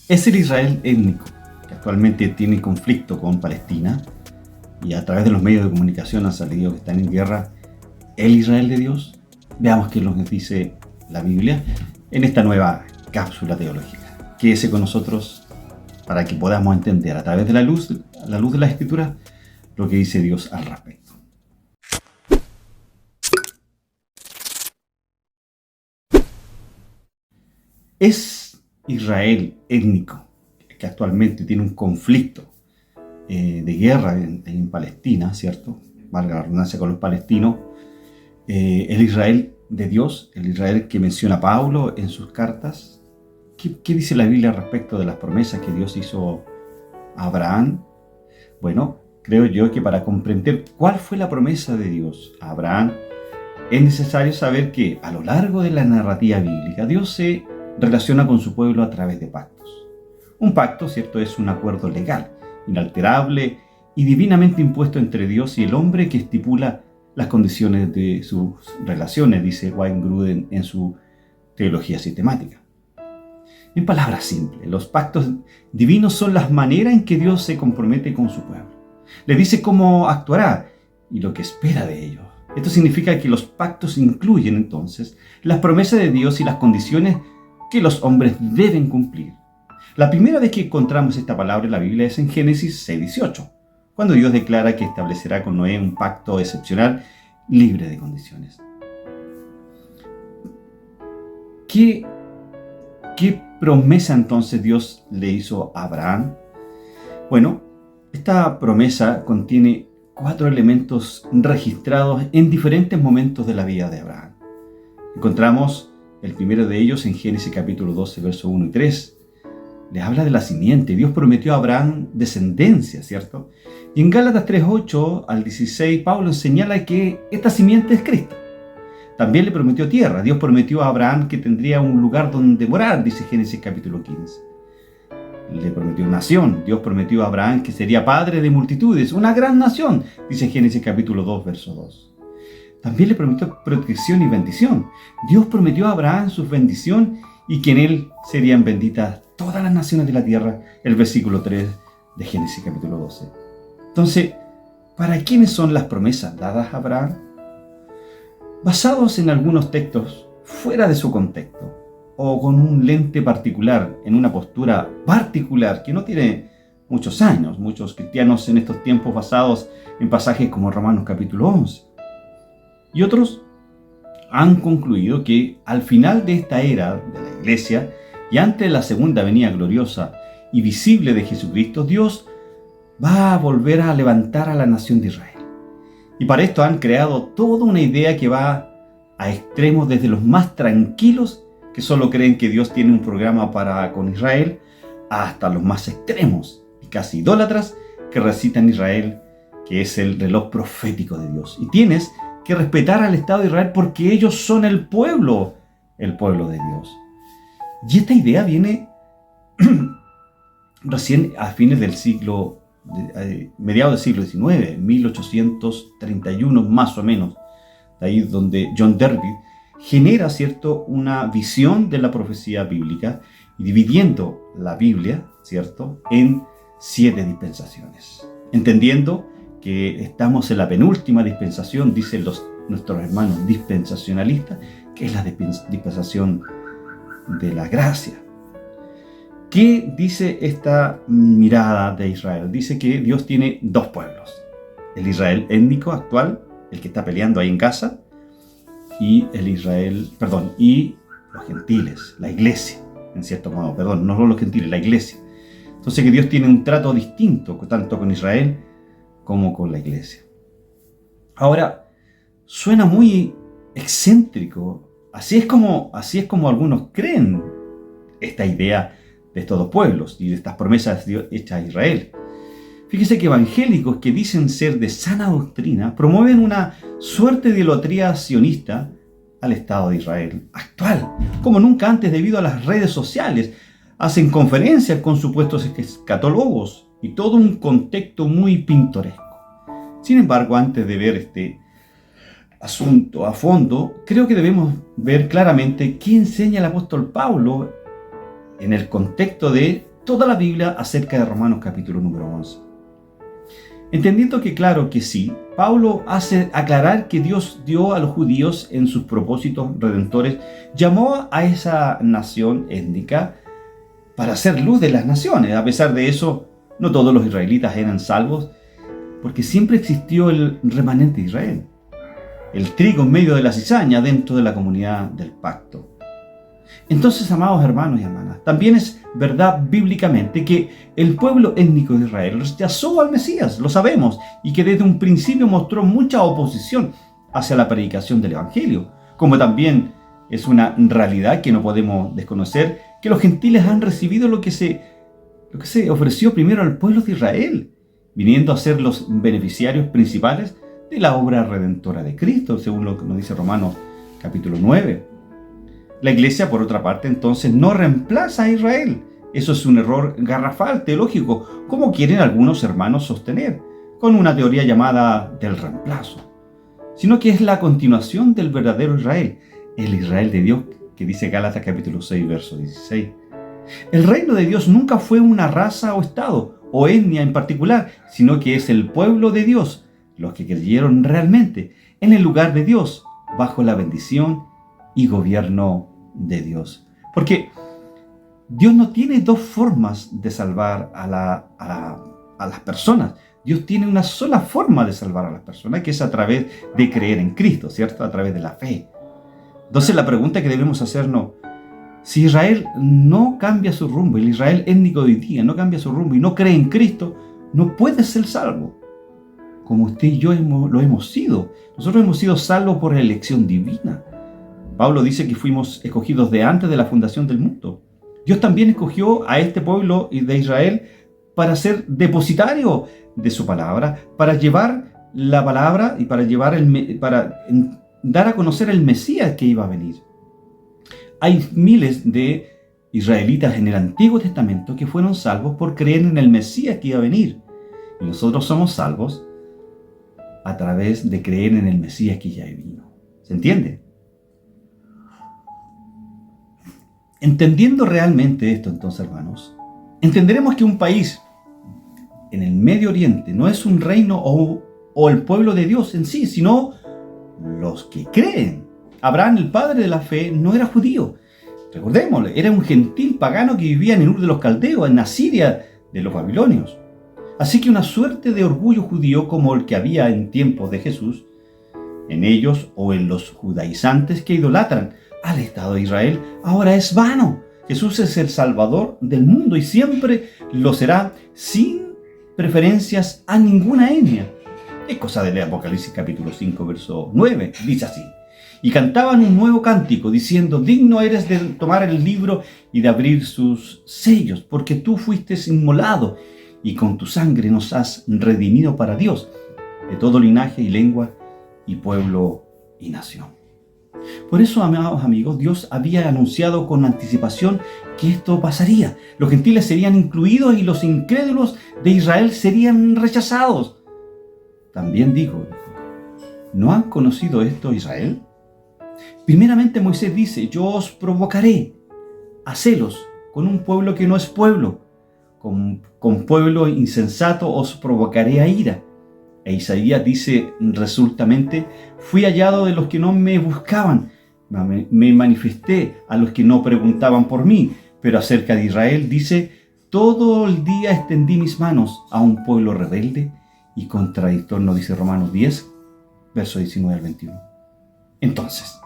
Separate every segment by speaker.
Speaker 1: Es el Israel étnico, que actualmente tiene conflicto con Palestina y a través de los medios de comunicación han salido que están en guerra. ¿El Israel de Dios? Veamos qué nos dice la Biblia en esta nueva cápsula teológica. Quédese con nosotros para que podamos entender a través de la luz de la Escritura, lo que dice Dios al respecto. ¿Es Israel étnico, que actualmente tiene un conflicto de guerra en Palestina, ¿cierto? Valga la redundancia con los palestinos, el Israel de Dios, el Israel que menciona Pablo en sus cartas? ¿Qué dice la Biblia respecto de las promesas que Dios hizo a Abraham? Bueno, creo yo que para comprender cuál fue la promesa de Dios a Abraham, es necesario saber que a lo largo de la narrativa bíblica, Dios se relaciona con su pueblo a través de pactos. Un pacto, ¿cierto?, es un acuerdo legal, inalterable y divinamente impuesto entre Dios y el hombre que estipula las condiciones de sus relaciones, dice Wayne Grudem en su teología sistemática. En palabras simples, los pactos divinos son las maneras en que Dios se compromete con su pueblo. Le dice cómo actuará y lo que espera de ellos. Esto significa que los pactos incluyen entonces las promesas de Dios y las condiciones que los hombres deben cumplir. La primera vez que encontramos esta palabra en la Biblia es en Génesis 6:18, cuando Dios declara que establecerá con Noé un pacto excepcional libre de condiciones. ¿Qué promesa entonces Dios le hizo a Abraham? Bueno, esta promesa contiene 4 elementos registrados en diferentes momentos de la vida de Abraham. Encontramos el primero de ellos en Génesis capítulo 12, versos 1 y 3. Le habla de la simiente. Dios prometió a Abraham descendencia, ¿cierto? Y en Gálatas 3:8 al 16, Pablo señala que esta simiente es Cristo. También le prometió tierra. Dios prometió a Abraham que tendría un lugar donde morar, dice Génesis capítulo 15. Le prometió nación. Dios prometió a Abraham que sería padre de multitudes, una gran nación, dice Génesis capítulo 2, verso 2. También le prometió protección y bendición. Dios prometió a Abraham su bendición y que en él serían benditas todas las naciones de la tierra, el versículo 3 de Génesis capítulo 12. Entonces, ¿para quiénes son las promesas dadas a Abraham? Basados en algunos textos fuera de su contexto, o con un lente particular, en una postura particular que no tiene muchos años, muchos cristianos en estos tiempos basados en pasajes como Romanos capítulo 11. Y otros han concluido que al final de esta era de la iglesia y antes de la segunda venida gloriosa y visible de Jesucristo, Dios va a volver a levantar a la nación de Israel. Y para esto han creado toda una idea que va a extremos desde los más tranquilos, que solo creen que Dios tiene un programa con Israel, hasta los más extremos y casi idólatras que recitan Israel, que es el reloj profético de Dios. Y tienes que respetar al Estado de Israel porque ellos son el pueblo de Dios. Y esta idea viene recién a fines del siglo, mediados del siglo XIX, 1831 más o menos, de ahí donde John Derby genera, ¿cierto?, una visión de la profecía bíblica y dividiendo la Biblia, ¿cierto?, en 7 dispensaciones. Entendiendo que estamos en la penúltima dispensación, dicen nuestros hermanos dispensacionalistas, que es la dispensación de la gracia. ¿Qué dice esta mirada de Israel? Dice que Dios tiene 2 pueblos. El Israel étnico actual, el que está peleando ahí en Gaza, y y los gentiles, la iglesia, en cierto modo, no los gentiles, la iglesia. Entonces que Dios tiene un trato distinto, tanto con Israel como con la iglesia. Ahora, suena muy excéntrico. Así es como algunos creen esta idea de estos 2 pueblos y de estas promesas hechas a Israel. Fíjese que evangélicos que dicen ser de sana doctrina promueven una suerte de idolatría sionista al Estado de Israel actual, como nunca antes debido a las redes sociales. Hacen conferencias con supuestos escatólogos y todo un contexto muy pintoresco. Sin embargo, antes de ver este asunto a fondo, creo que debemos ver claramente qué enseña el apóstol Pablo en el contexto de toda la Biblia acerca de Romanos capítulo número 11. Entendiendo que claro que sí, Pablo hace aclarar que Dios dio a los judíos en sus propósitos redentores, llamó a esa nación étnica para hacer luz de las naciones. A pesar de eso, no todos los israelitas eran salvos, porque siempre existió el remanente de Israel, el trigo en medio de la cizaña dentro de la comunidad del pacto. Entonces, amados hermanos y hermanas, también es verdad bíblicamente que el pueblo étnico de Israel rechazó al Mesías, lo sabemos, y que desde un principio mostró mucha oposición hacia la predicación del Evangelio, como también es una realidad que no podemos desconocer, que los gentiles han recibido lo que se ofreció primero al pueblo de Israel, viniendo a ser los beneficiarios principales de la obra redentora de Cristo, según lo que nos dice Romanos capítulo 9. La iglesia, por otra parte, entonces no reemplaza a Israel. Eso es un error garrafal teológico, como quieren algunos hermanos sostener, con una teoría llamada del reemplazo, sino que es la continuación del verdadero Israel, el Israel de Dios, que dice Gálatas capítulo 6, verso 16. El reino de Dios nunca fue una raza o estado, o etnia en particular, sino que es el pueblo de Dios, los que creyeron realmente en el lugar de Dios, bajo la bendición y gobierno de Dios. Porque Dios no tiene dos formas de salvar a las personas. Dios tiene una sola forma de salvar a las personas, que es a través de creer en Cristo, ¿cierto? A través de la fe. Entonces la pregunta que debemos hacernos: si Israel no cambia su rumbo, el Israel étnico de hoy día no cambia su rumbo y no cree en Cristo, no puede ser salvo, como usted y yo lo hemos sido. Nosotros hemos sido salvos por elección divina. Pablo dice que fuimos escogidos de antes de la fundación del mundo. Dios también escogió a este pueblo de Israel para ser depositario de su palabra, para llevar la palabra y para dar a conocer el Mesías que iba a venir. Hay miles de israelitas en el Antiguo Testamento que fueron salvos por creer en el Mesías que iba a venir. Y nosotros somos salvos a través de creer en el Mesías que ya vino. ¿Se entiende? Entendiendo realmente esto, entonces, hermanos, entenderemos que un país en el Medio Oriente no es un reino o el pueblo de Dios en sí, sino los que creen. Abraham, el padre de la fe, no era judío. Recordémoslo, era un gentil pagano que vivía en Ur de los Caldeos, en Asiria de los babilonios. Así que una suerte de orgullo judío como el que había en tiempos de Jesús, en ellos o en los judaizantes que idolatran al Estado de Israel, ahora es vano. Jesús es el Salvador del mundo y siempre lo será, sin preferencias a ninguna etnia. Es cosa del Apocalipsis capítulo 5, verso 9. Dice así: y cantaban un nuevo cántico, diciendo: digno eres de tomar el libro y de abrir sus sellos, porque tú fuiste inmolado, y con tu sangre nos has redimido para Dios, de todo linaje y lengua y pueblo y nación. Por eso, amados amigos, Dios había anunciado con anticipación que esto pasaría. Los gentiles serían incluidos y los incrédulos de Israel serían rechazados. También dijo: ¿no han conocido esto Israel? Primeramente Moisés dice: yo os provocaré a celos con un pueblo que no es pueblo, con pueblo insensato os provocaré a ira. E Isaías dice resueltamente: fui hallado de los que no me buscaban, me manifesté a los que no preguntaban por mí. Pero acerca de Israel dice: todo el día extendí mis manos a un pueblo rebelde y contradictor, nos dice Romanos 10, verso 19 al 21. Entonces,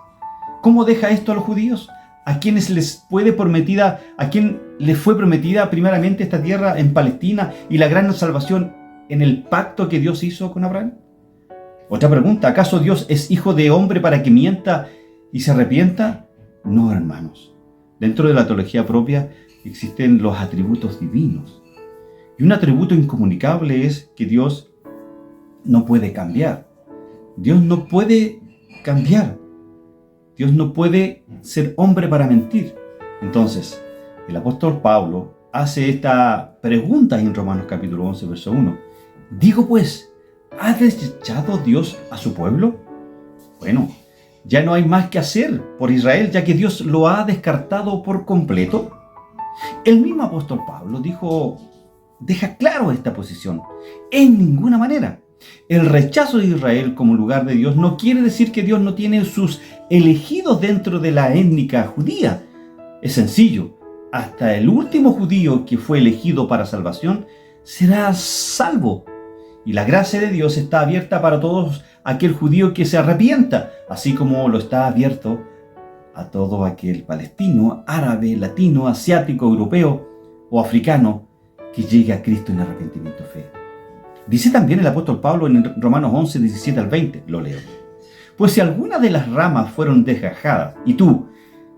Speaker 1: ¿cómo deja esto a los judíos? ¿A quienes a quien les fue prometida primeramente esta tierra en Palestina y la gran salvación en el pacto que Dios hizo con Abraham? Otra pregunta: ¿acaso Dios es hijo de hombre para que mienta y se arrepienta? No, hermanos. Dentro de la teología propia existen los atributos divinos. Y un atributo incomunicable es que Dios no puede cambiar. Dios no puede cambiar. Dios no puede ser hombre para mentir. Entonces, el apóstol Pablo hace esta pregunta en Romanos capítulo 11, verso 1. Digo pues, ¿ha desechado Dios a su pueblo? Bueno, ya no hay más que hacer por Israel, ya que Dios lo ha descartado por completo. El mismo apóstol Pablo deja claro esta posición. En ninguna manera. El rechazo de Israel como lugar de Dios no quiere decir que Dios no tiene sus elegidos dentro de la étnica judía. Es sencillo. Hasta el último judío que fue elegido para salvación será salvo. Y la gracia de Dios está abierta para todos aquel judío que se arrepienta, así como lo está abierto a todo aquel palestino, árabe, latino, asiático, europeo o africano que llegue a Cristo en arrepentimiento y fe. Dice también el apóstol Pablo en Romanos 11, 17 al 20, lo leo. Pues si alguna de las ramas fueron desgajadas y tú,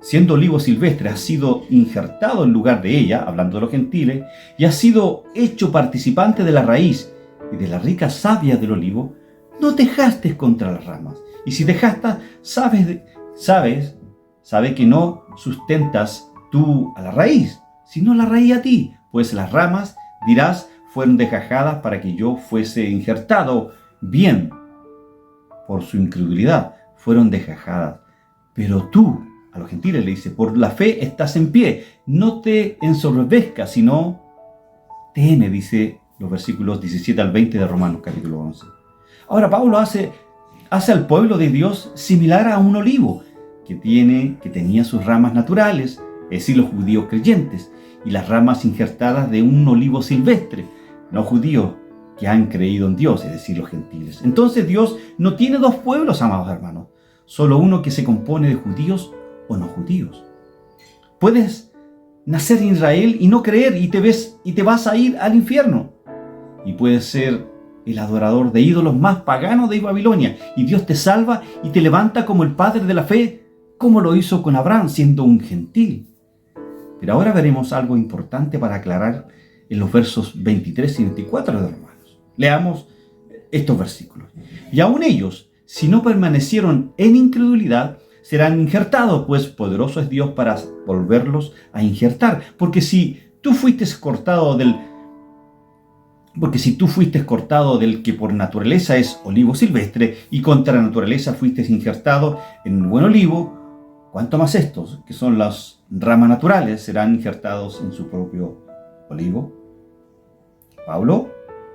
Speaker 1: siendo olivo silvestre, has sido injertado en lugar de ella, hablando de los gentiles, y has sido hecho participante de la raíz y de la rica savia del olivo, no te jastes contra las ramas. Y si te jastas, sabe que no sustentas tú a la raíz, sino la raíz a ti. Pues las ramas, dirás, fueron desgajadas para que yo fuese injertado. Bien, por su incredulidad fueron desgajadas. Pero tú, a los gentiles le dice, por la fe estás en pie. No te ensoberbezcas, sino teme, dice los versículos 17 al 20 de Romanos capítulo 11. Ahora Pablo hace al pueblo de Dios similar a un olivo que tenía sus ramas naturales, es decir, los judíos creyentes, y las ramas injertadas de un olivo silvestre, no judíos que han creído en Dios, es decir, los gentiles. Entonces Dios no tiene dos pueblos, amados hermanos, solo uno que se compone de judíos o no judíos. Puedes nacer en Israel y no creer y te vas a ir al infierno. Y puedes ser el adorador de ídolos más paganos de Babilonia, y Dios te salva y te levanta como el padre de la fe, como lo hizo con Abraham, siendo un gentil. Pero ahora veremos algo importante para aclarar en los versos 23 y 24 de Romanos. Leamos estos versículos. Y aún ellos, si no permanecieron en incredulidad, serán injertados, pues poderoso es Dios para volverlos a injertar. Porque si tú fuiste cortado del que por naturaleza es olivo silvestre, y contra la naturaleza fuiste injertado en el buen olivo, ¿cuánto más estos, que son las ramas naturales, serán injertados en su propio olivo? Pablo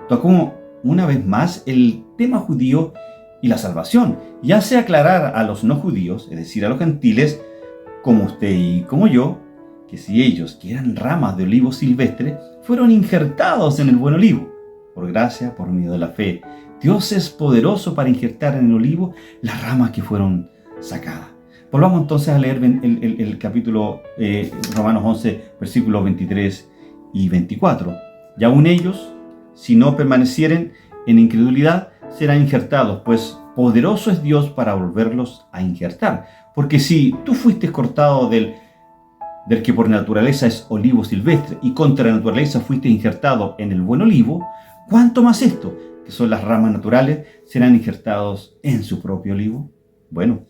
Speaker 1: tocó una vez más el tema judío y la salvación, y hace aclarar a los no judíos, es decir, a los gentiles, como usted y como yo, que si ellos, que eran ramas de olivo silvestre, fueron injertados en el buen olivo, por gracia, por medio de la fe, Dios es poderoso para injertar en el olivo las ramas que fueron sacadas. Volvamos entonces a leer el capítulo Romanos 11, versículos 23 y 24. Y aún ellos, si no permanecieren en incredulidad, serán injertados, pues poderoso es Dios para volverlos a injertar. Porque si tú fuiste cortado del que por naturaleza es olivo silvestre, y contra la naturaleza fuiste injertado en el buen olivo, ¿cuánto más esto, que son las ramas naturales, serán injertados en su propio olivo? Bueno,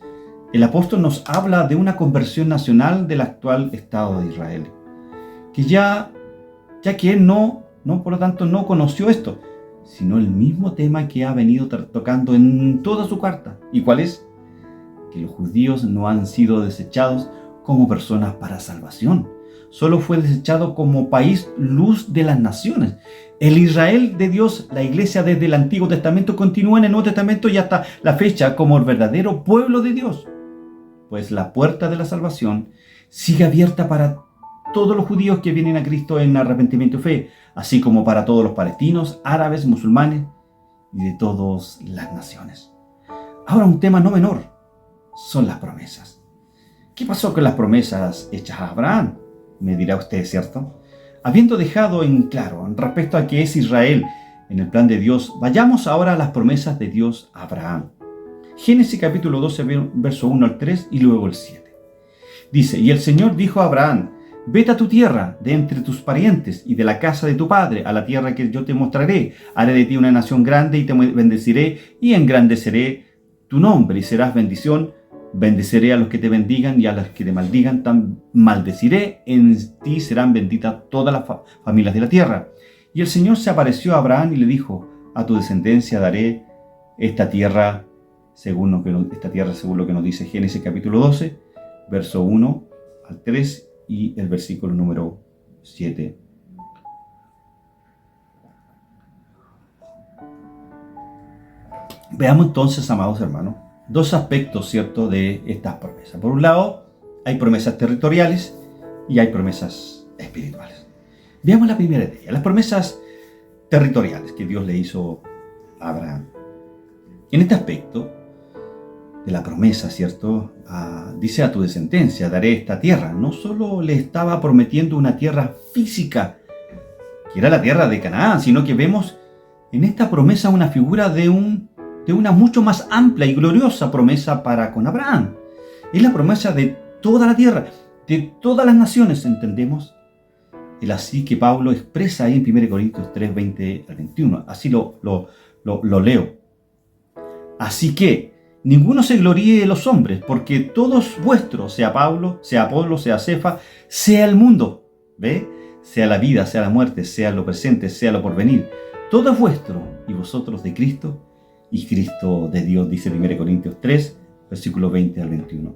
Speaker 1: el apóstol nos habla de una conversión nacional del actual Estado de Israel, que ya que él por lo tanto, no conoció esto, sino el mismo tema que ha venido tocando en toda su carta. ¿Y cuál es? Que los judíos no han sido desechados como personas para salvación. Solo fue desechado como país luz de las naciones. El Israel de Dios, la iglesia desde el Antiguo Testamento, continúa en el Nuevo Testamento y hasta la fecha como el verdadero pueblo de Dios. Pues la puerta de la salvación sigue abierta para todos los judíos que vienen a Cristo en arrepentimiento y fe, así como para todos los palestinos, árabes, musulmanes y de todas las naciones. Ahora, un tema no menor son las promesas. ¿Qué pasó con las promesas hechas a Abraham? Me dirá usted, ¿cierto? Habiendo dejado en claro respecto a que es Israel en el plan de Dios, vayamos ahora a las promesas de Dios a Abraham. Génesis capítulo 12, verso 1 al 3 y luego el 7. Dice, y el Señor dijo a Abraham, vete a tu tierra, de entre tus parientes y de la casa de tu padre, a la tierra que yo te mostraré. Haré de ti una nación grande y te bendeciré y engrandeceré tu nombre y serás bendición. Bendeciré a los que te bendigan y a los que te maldigan, tan maldeciré. En ti serán benditas todas las familias de la tierra. Y el Señor se apareció a Abraham y le dijo, a tu descendencia daré esta tierra según lo que nos dice Génesis capítulo 12, verso 1 al 3 y el versículo número 7. Veamos entonces, amados hermanos, dos aspectos, ¿cierto?, de estas promesas. Por un lado, hay promesas territoriales y hay promesas espirituales. Veamos la primera de ellas, las promesas territoriales que Dios le hizo a Abraham. En este aspecto de la promesa, ¿cierto?, dice: a tu descendencia daré esta tierra. No solo le estaba prometiendo una tierra física, que era la tierra de Canaán, sino que vemos en esta promesa una figura de una mucho más amplia y gloriosa promesa para con Abraham. Es la promesa de toda la tierra, de todas las naciones, entendemos. El así que Pablo expresa ahí en 1 Corintios 3, 20 al 21. Así lo leo. Así que ninguno se gloríe de los hombres, porque todo es vuestro, sea Pablo, sea Apolo, sea Cefa, sea el mundo, ¿ve? Sea la vida, sea la muerte, sea lo presente, sea lo porvenir. Todo es vuestro, y vosotros de Cristo, y Cristo de Dios, dice 1 Corintios 3, versículo 20 al 21.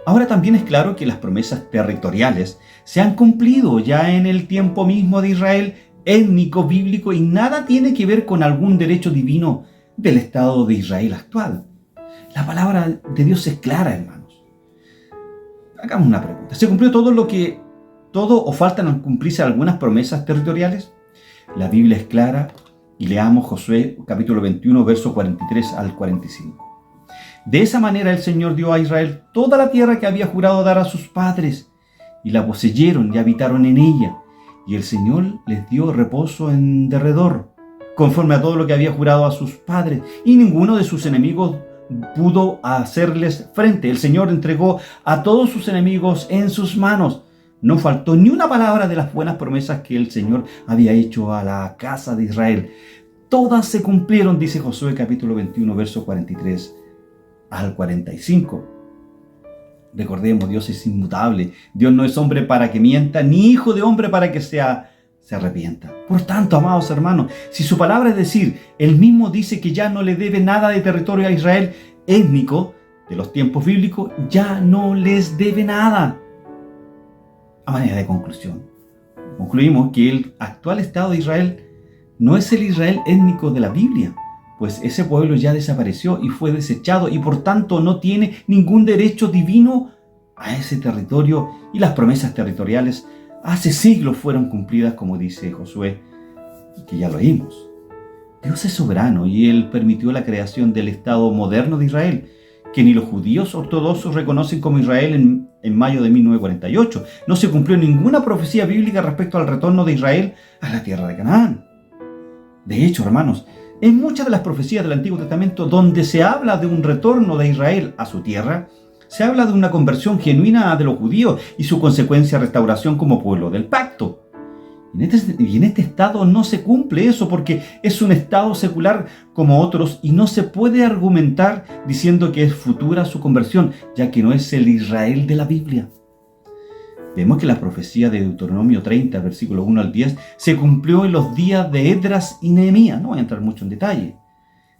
Speaker 1: Ahora también es claro que las promesas territoriales se han cumplido ya en el tiempo mismo de Israel, étnico, bíblico, y nada tiene que ver con algún derecho divino del Estado de Israel actual. La palabra de Dios es clara, hermanos. Hagamos una pregunta. ¿Se cumplió todo o faltan cumplirse algunas promesas territoriales? La Biblia es clara y leamos Josué capítulo 21, verso 43 al 45. De esa manera el Señor dio a Israel toda la tierra que había jurado dar a sus padres, y la poseyeron y habitaron en ella, y el Señor les dio reposo en derredor, conforme a todo lo que había jurado a sus padres, y ninguno de sus enemigos pudo hacerles frente. El Señor entregó a todos sus enemigos en sus manos. No faltó ni una palabra de las buenas promesas que el Señor había hecho a la casa de Israel. Todas se cumplieron, dice Josué capítulo 21, verso 43 al 45. Recordemos, Dios es inmutable. Dios no es hombre para que mienta, ni hijo de hombre para que se arrepienta. Por tanto, amados hermanos, si su palabra es decir, él mismo dice que ya no le debe nada de territorio a Israel étnico de los tiempos bíblicos, ya no les debe nada. A manera de conclusión, concluimos que el actual Estado de Israel no es el Israel étnico de la Biblia, pues ese pueblo ya desapareció y fue desechado y por tanto no tiene ningún derecho divino a ese territorio, y las promesas territoriales hace siglos fueron cumplidas, como dice Josué, que ya lo oímos. Dios es soberano y Él permitió la creación del Estado moderno de Israel, que ni los judíos ortodoxos reconocen como Israel en mayo de 1948. No se cumplió ninguna profecía bíblica respecto al retorno de Israel a la tierra de Canaán. De hecho, hermanos, en muchas de las profecías del Antiguo Testamento donde se habla de un retorno de Israel a su tierra, se habla de una conversión genuina de los judíos y su consecuencia restauración como pueblo del pacto. Y en este estado no se cumple eso porque es un estado secular como otros y no se puede argumentar diciendo que es futura su conversión, ya que no es el Israel de la Biblia. Vemos que la profecía de Deuteronomio 30, versículos 1 al 10, se cumplió en los días de Esdras y Nehemías. No voy a entrar mucho en detalle.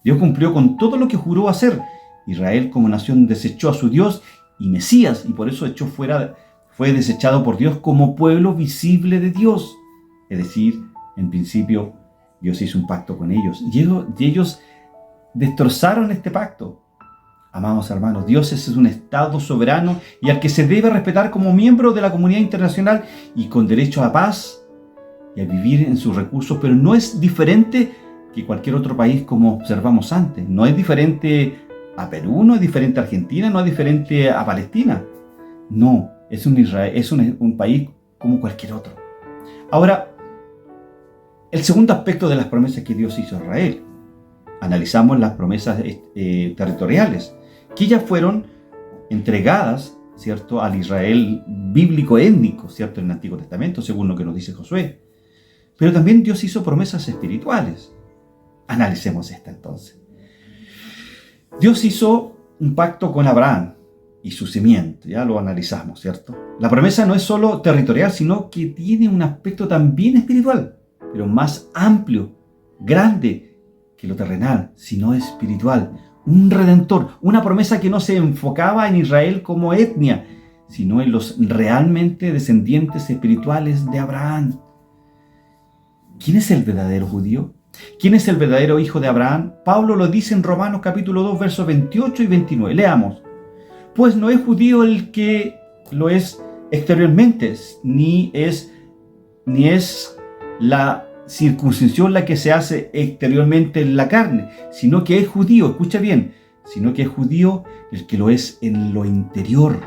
Speaker 1: Dios cumplió con todo lo que juró hacer. Israel como nación desechó a su Dios y Mesías, y por eso fue desechado por Dios como pueblo visible de Dios. Es decir, en principio Dios hizo un pacto con ellos y ellos destrozaron este pacto. Amados hermanos, Dios es un Estado soberano y al que se debe respetar como miembro de la comunidad internacional y con derecho a paz y a vivir en sus recursos, pero no es diferente que cualquier otro país como observamos antes. No es diferente a Perú, no es diferente a Argentina, no es diferente a Palestina. No, es un país como cualquier otro. Ahora, el segundo aspecto de las promesas que Dios hizo a Israel. Analizamos las promesas territoriales, que ya fueron entregadas, ¿cierto?, al Israel bíblico étnico, ¿cierto?, en el Antiguo Testamento, según lo que nos dice Josué. Pero también Dios hizo promesas espirituales. Analicemos esta entonces. Dios hizo un pacto con Abraham y su simiente, ya lo analizamos, ¿cierto? La promesa no es solo territorial, sino que tiene un aspecto también espiritual, pero más amplio, grande que lo terrenal, sino espiritual. Un redentor, una promesa que no se enfocaba en Israel como etnia, sino en los realmente descendientes espirituales de Abraham. ¿Quién es el verdadero judío? ¿Quién es el verdadero hijo de Abraham? Pablo lo dice en Romanos capítulo 2, versos 28 y 29. Leamos. Pues no es judío el que lo es exteriormente, ni es la circuncisión la que se hace exteriormente en la carne, sino que es judío, escucha bien, sino que es judío el que lo es en lo interior.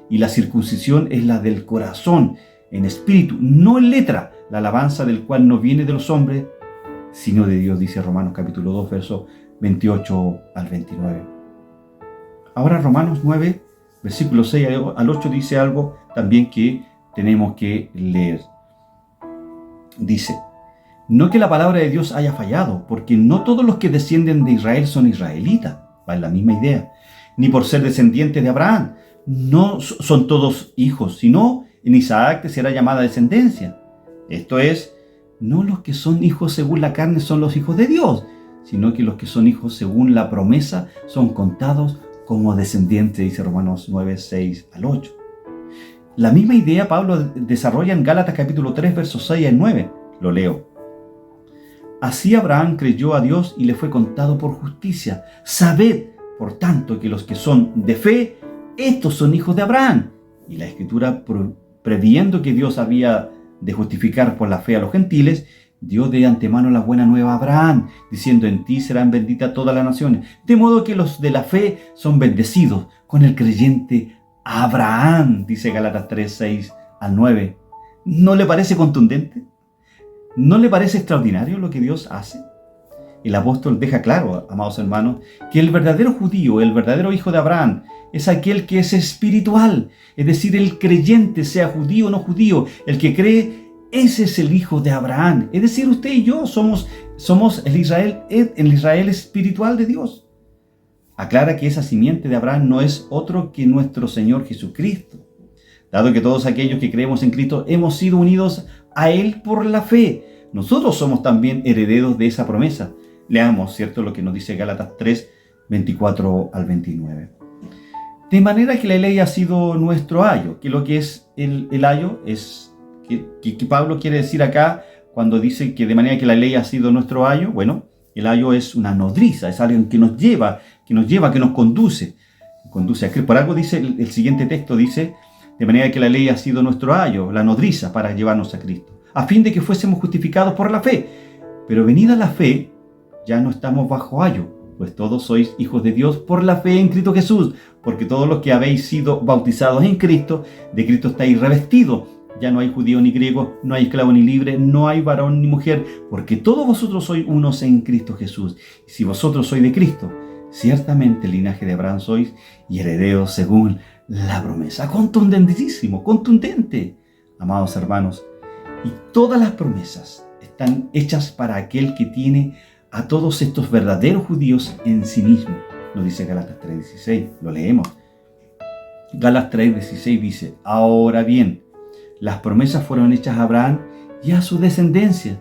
Speaker 1: Y la circuncisión es la del corazón, en espíritu, no en letra, la alabanza del cual no viene de los hombres, sino de Dios, dice Romanos capítulo 2, versos 28 al 29. Ahora Romanos 9, versículos 6 al 8 dice algo también que tenemos que leer. Dice, no que la palabra de Dios haya fallado, porque no todos los que descienden de Israel son israelitas, va en la misma idea, ni por ser descendientes de Abraham, no son todos hijos, sino en Isaac te será llamada descendencia. Esto es, no los que son hijos según la carne son los hijos de Dios, sino que los que son hijos según la promesa son contados como descendientes, dice Romanos 9, 6 al 8. La misma idea Pablo desarrolla en Gálatas capítulo 3, versos 6 al 9. Lo leo. Así Abraham creyó a Dios y le fue contado por justicia. Sabed, por tanto, que los que son de fe, estos son hijos de Abraham. Y la Escritura, previendo que Dios había de justificar por la fe a los gentiles, dio de antemano la buena nueva a Abraham, diciendo, en ti serán benditas todas las naciones. De modo que los de la fe son bendecidos con el creyente Abraham, dice Gálatas 3, 6 al 9. ¿No le parece contundente? ¿No le parece extraordinario lo que Dios hace? El apóstol deja claro, amados hermanos, que el verdadero judío, el verdadero hijo de Abraham, es aquel que es espiritual, es decir, el creyente, sea judío o no judío, el que cree, ese es el hijo de Abraham. Es decir, usted y yo somos el Israel espiritual de Dios. Aclara que esa simiente de Abraham no es otro que nuestro Señor Jesucristo, dado que todos aquellos que creemos en Cristo hemos sido unidos a Él por la fe. Nosotros somos también herederos de esa promesa. Leamos, ¿cierto?, lo que nos dice Gálatas 3, 24 al 29. De manera que la ley ha sido nuestro ayo, que lo que es el ayo es, que Pablo quiere decir acá cuando dice que de manera que la ley ha sido nuestro ayo. Bueno, el ayo es una nodriza, es alguien que nos lleva, que nos conduce a Cristo. Por algo dice el siguiente texto, dice, de manera que la ley ha sido nuestro ayo, la nodriza para llevarnos a Cristo, a fin de que fuésemos justificados por la fe. Pero venida la fe, ya no estamos bajo ayo, pues todos sois hijos de Dios por la fe en Cristo Jesús, porque todos los que habéis sido bautizados en Cristo, de Cristo estáis revestidos. Ya no hay judío ni griego, no hay esclavo ni libre, no hay varón ni mujer, porque todos vosotros sois unos en Cristo Jesús. Y si vosotros sois de Cristo, ciertamente el linaje de Abraham sois y herederos según la promesa. Contundentísimo, contundente, amados hermanos. Y todas las promesas están hechas para aquel que tiene a todos estos verdaderos judíos en sí mismo. Nos dice Gálatas 3:16, lo leemos. Gálatas 3:16 dice, ahora bien, las promesas fueron hechas a Abraham y a su descendencia,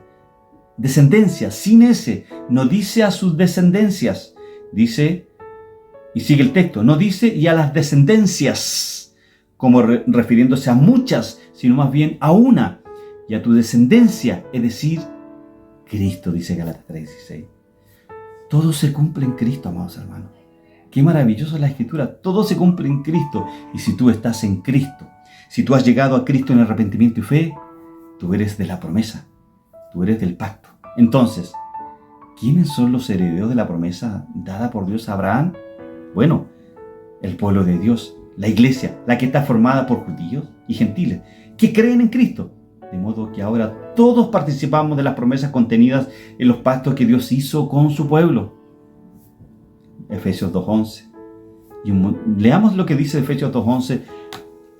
Speaker 1: sin ese, no dice a sus descendencias, dice, y sigue el texto, no dice y a las descendencias, como refiriéndose a muchas, sino más bien a una, y a tu descendencia, es decir, Cristo, dice Gálatas 3:16. Todo se cumple en Cristo, amados hermanos. Qué maravillosa es la Escritura, todo se cumple en Cristo, y si tú estás en Cristo, si tú has llegado a Cristo en arrepentimiento y fe, tú eres de la promesa, tú eres del pacto. Entonces, ¿quiénes son los herederos de la promesa dada por Dios a Abraham? Bueno, el pueblo de Dios, la iglesia, la que está formada por judíos y gentiles, que creen en Cristo. De modo que ahora todos participamos de las promesas contenidas en los pactos que Dios hizo con su pueblo. Efesios 2:11. Y leamos lo que dice Efesios 2:11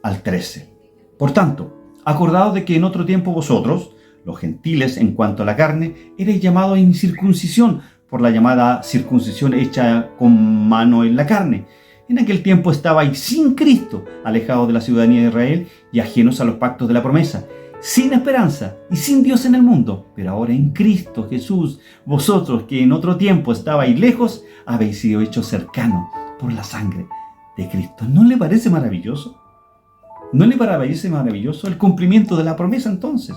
Speaker 1: al 13. Por tanto, acordaos de que en otro tiempo vosotros, los gentiles en cuanto a la carne, erais llamados a incircuncisión por la llamada circuncisión hecha con mano en la carne. En aquel tiempo estabais sin Cristo, alejados de la ciudadanía de Israel y ajenos a los pactos de la promesa, sin esperanza y sin Dios en el mundo. Pero ahora en Cristo Jesús, vosotros que en otro tiempo estabais lejos, habéis sido hechos cercanos por la sangre de Cristo. ¿No le parece maravilloso? ¿No le parece maravilloso el cumplimiento de la promesa entonces?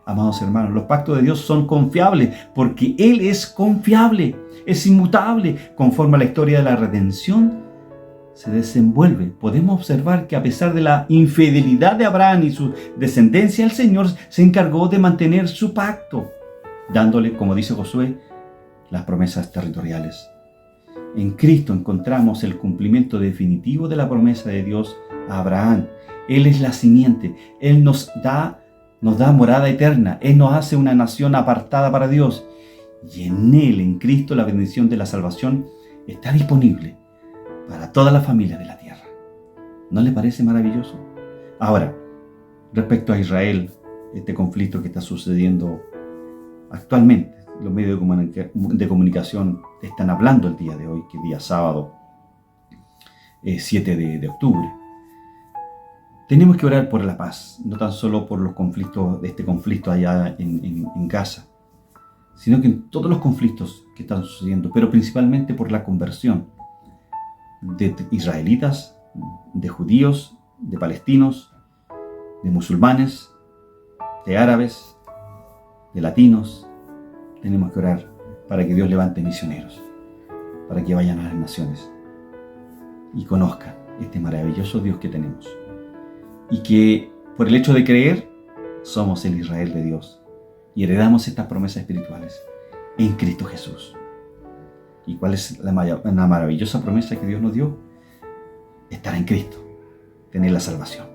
Speaker 1: Amados hermanos, los pactos de Dios son confiables porque Él es confiable, es inmutable. Conforme a la historia de la redención se desenvuelve, podemos observar que a pesar de la infidelidad de Abraham y su descendencia, el Señor se encargó de mantener su pacto, dándole, como dice Josué, las promesas territoriales. En Cristo encontramos el cumplimiento definitivo de la promesa de Dios a Abraham. Él es la simiente, Él nos da morada eterna, Él nos hace una nación apartada para Dios. Y en Él, en Cristo, la bendición de la salvación está disponible para toda la familia de la tierra. ¿No le parece maravilloso? Ahora, respecto a Israel, este conflicto que está sucediendo actualmente, los medios de comunicación están hablando el día de hoy, que es día sábado, 7 de octubre. Tenemos que orar por la paz, no tan solo por los conflictos, de este conflicto allá en Gaza, sino que en todos los conflictos que están sucediendo, pero principalmente por la conversión de israelitas, de judíos, de palestinos, de musulmanes, de árabes, de latinos. Tenemos que orar para que Dios levante misioneros, para que vayan a las naciones y conozcan este maravilloso Dios que tenemos. Y que por el hecho de creer, somos el Israel de Dios y heredamos estas promesas espirituales en Cristo Jesús. ¿Y cuál es la maravillosa promesa que Dios nos dio? Estar en Cristo, tener la salvación.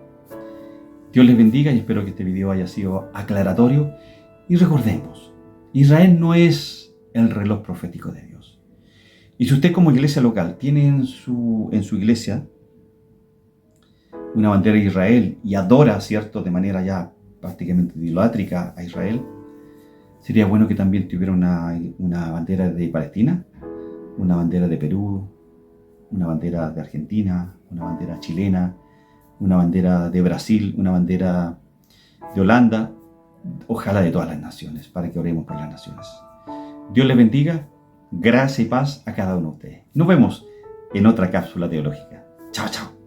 Speaker 1: Dios les bendiga y espero que este video haya sido aclaratorio. Y recordemos, Israel no es el reloj profético de Dios. Y si usted como iglesia local tiene en su iglesia una bandera de Israel y adora, ¿cierto?, de manera ya prácticamente idolátrica a Israel, sería bueno que también tuviera una bandera de Palestina, una bandera de Perú, una bandera de Argentina, una bandera chilena, una bandera de Brasil, una bandera de Holanda, ojalá de todas las naciones, para que oremos por las naciones. Dios les bendiga, gracia y paz a cada uno de ustedes. Nos vemos en otra cápsula teológica. Chao, chao.